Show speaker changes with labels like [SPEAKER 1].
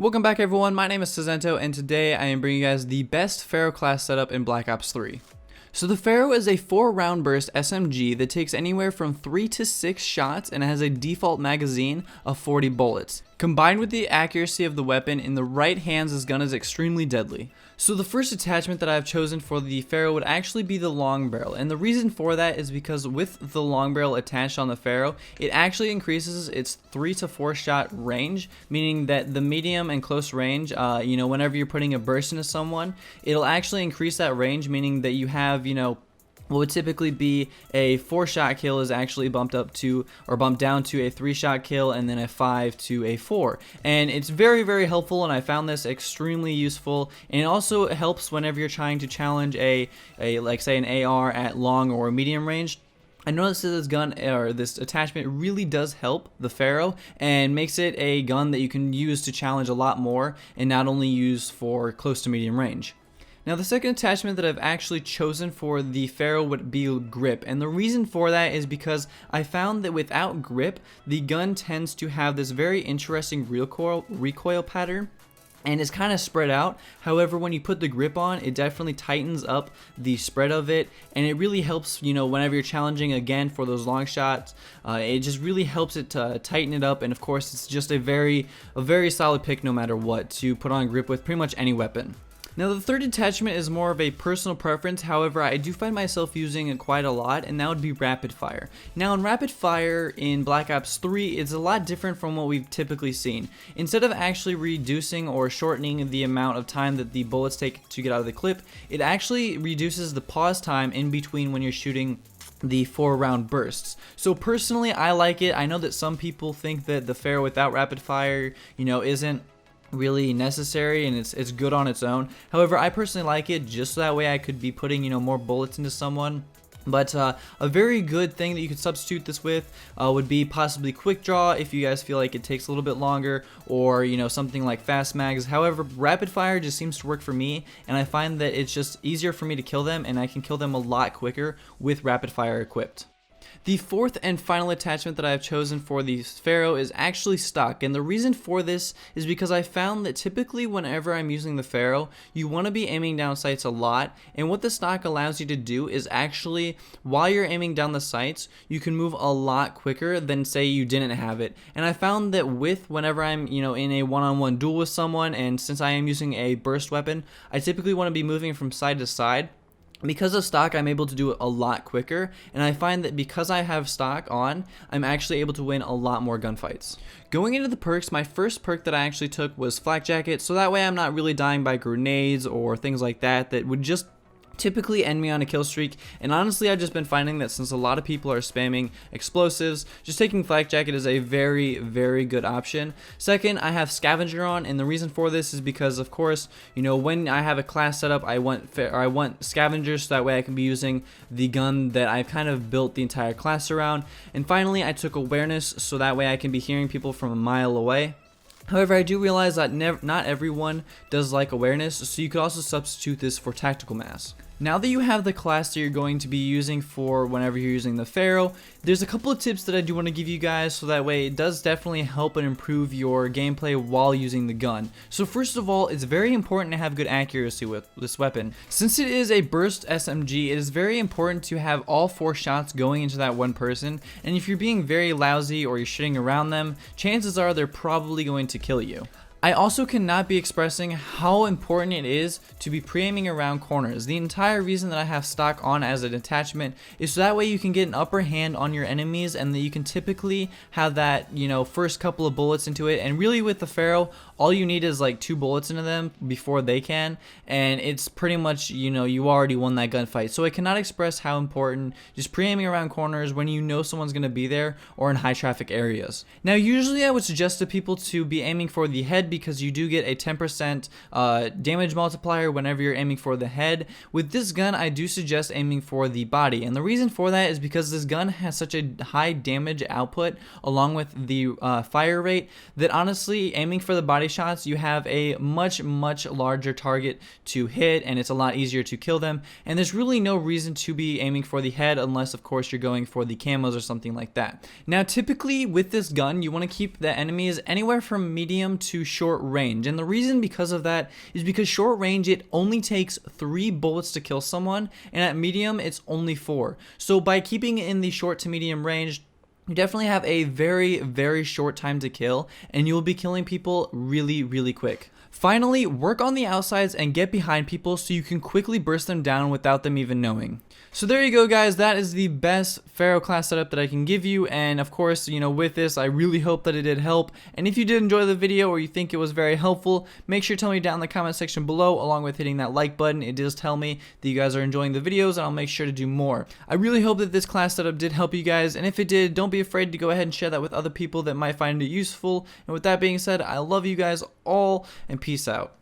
[SPEAKER 1] Welcome back everyone, my name is Tazento and today I am bringing you guys the best Pharo class setup in Black Ops 3. So the Pharo is a 4-round burst SMG that takes anywhere from 3 to 6 shots and has a default magazine of 40 bullets. Combined with the accuracy of the weapon in the right hands, this gun is extremely deadly. So the first attachment that I've chosen for the Pharo would actually be the long barrel, and the reason for that is because with the long barrel attached on the Pharo, it actually increases its 3 to 4 shot range, meaning that the medium and close range, whenever you're putting a burst into someone, it'll actually increase that range, meaning that you have, what would typically be a 4-shot kill is actually bumped down to a 3-shot kill, and then a 5 to a 4. And it's very, very helpful, and I found this extremely useful. And it also helps whenever you're trying to challenge like say an AR at long or medium range. I noticed that this gun, or this attachment, really does help the Pharo and makes it a gun that you can use to challenge a lot more and not only use for close to medium range. Now the second attachment that I've actually chosen for the Pharo would be grip, and the reason for that is because I found that without grip, the gun tends to have this very interesting recoil pattern, and it's kind of spread out. However, when you put the grip on, it definitely tightens up the spread of it, and it really helps, whenever you're challenging again for those long shots. It just really helps it to tighten it up, and of course, it's just a very solid pick no matter what to put on grip with pretty much any weapon. Now the third attachment is more of a personal preference, however I do find myself using it quite a lot, and that would be rapid fire. Now in rapid fire in Black Ops 3, it's a lot different from what we've typically seen. Instead of actually reducing or shortening the amount of time that the bullets take to get out of the clip, it actually reduces the pause time in between when you're shooting the 4-round bursts. So personally I like it. I know that some people think that the Pharo without rapid fire, isn't really necessary and it's good on its own. However, I personally like it just so that way I could be putting more bullets into someone. But a very good thing that you could substitute this with would be possibly quick draw if you guys feel like it takes a little bit longer, or something like fast mags. However, rapid fire just seems to work for me, and I find that it's just easier for me to kill them, and I can kill them a lot quicker with rapid fire equipped. The fourth and final attachment that I have chosen for the Pharo is actually stock, and the reason for this is because I found that typically whenever I'm using the Pharo, you want to be aiming down sights a lot, and what the stock allows you to do is actually, while you're aiming down the sights, you can move a lot quicker than say you didn't have it. And I found that whenever I'm in a one-on-one duel with someone, and since I am using a burst weapon, I typically want to be moving from side to side. Because of stock, I'm able to do it a lot quicker, and I find that because I have stock on, I'm actually able to win a lot more gunfights. Going into the perks, my first perk that I actually took was Flak Jacket, so that way I'm not really dying by grenades or things like that would just typically end me on a kill streak. And honestly, I've just been finding that since a lot of people are spamming explosives, just taking Flak Jacket is a very, very good option. Second, I have Scavenger on, and the reason for this is because, of course, when I have a class set up, I want Scavengers so that way I can be using the gun that I've kind of built the entire class around. And finally, I took Awareness so that way I can be hearing people from a mile away. However, I do realize that not everyone does like Awareness, so you could also substitute this for Tactical Mass. Now that you have the class that you're going to be using for whenever you're using the Pharo, there's a couple of tips that I do want to give you guys so that way it does definitely help and improve your gameplay while using the gun. So first of all, it's very important to have good accuracy with this weapon. Since it is a burst SMG, it is very important to have all 4 shots going into that one person, and if you're being very lousy or you're shooting around them, chances are they're probably going to kill you. I also cannot be expressing how important it is to be pre-aiming around corners. The entire reason that I have stock on as an attachment is so that way you can get an upper hand on your enemies, and that you can typically have that, first couple of bullets into it. And really with the Pharo, all you need is like 2 bullets into them before they can, and it's pretty much, you already won that gunfight. So I cannot express how important just pre-aiming around corners when someone's going to be there, or in high traffic areas. Now usually I would suggest to people to be aiming for the head, because you do get a 10% damage multiplier whenever you're aiming for the head. With this gun, I do suggest aiming for the body, and the reason for that is because this gun has such a high damage output along with the fire rate that honestly aiming for the body shots, you have a much larger target to hit, and it's a lot easier to kill them. And there's really no reason to be aiming for the head unless of course you're going for the camos or something like that. Now typically with this gun, you want to keep the enemies anywhere from medium to short range, and the reason because of that is because short range, it only takes 3 bullets to kill someone, and at medium it's only 4. So by keeping it in the short to medium range, you definitely have a very short time to kill, and you will be killing people really quick. Finally, work on the outsides and get behind people so you can quickly burst them down without them even knowing. So there you go, guys. That is the best Pharo class setup that I can give you, and of course, you know, with this, I really hope that it did help. And if you did enjoy the video or you think it was very helpful, make sure to tell me down in the comment section below, along with hitting that like button. It does tell me that you guys are enjoying the videos, and I'll make sure to do more. I really hope that this class setup did help you guys, and if it did, don't be afraid to go ahead and share that with other people that might find it useful. And with that being said, I love you guys all, and peace out.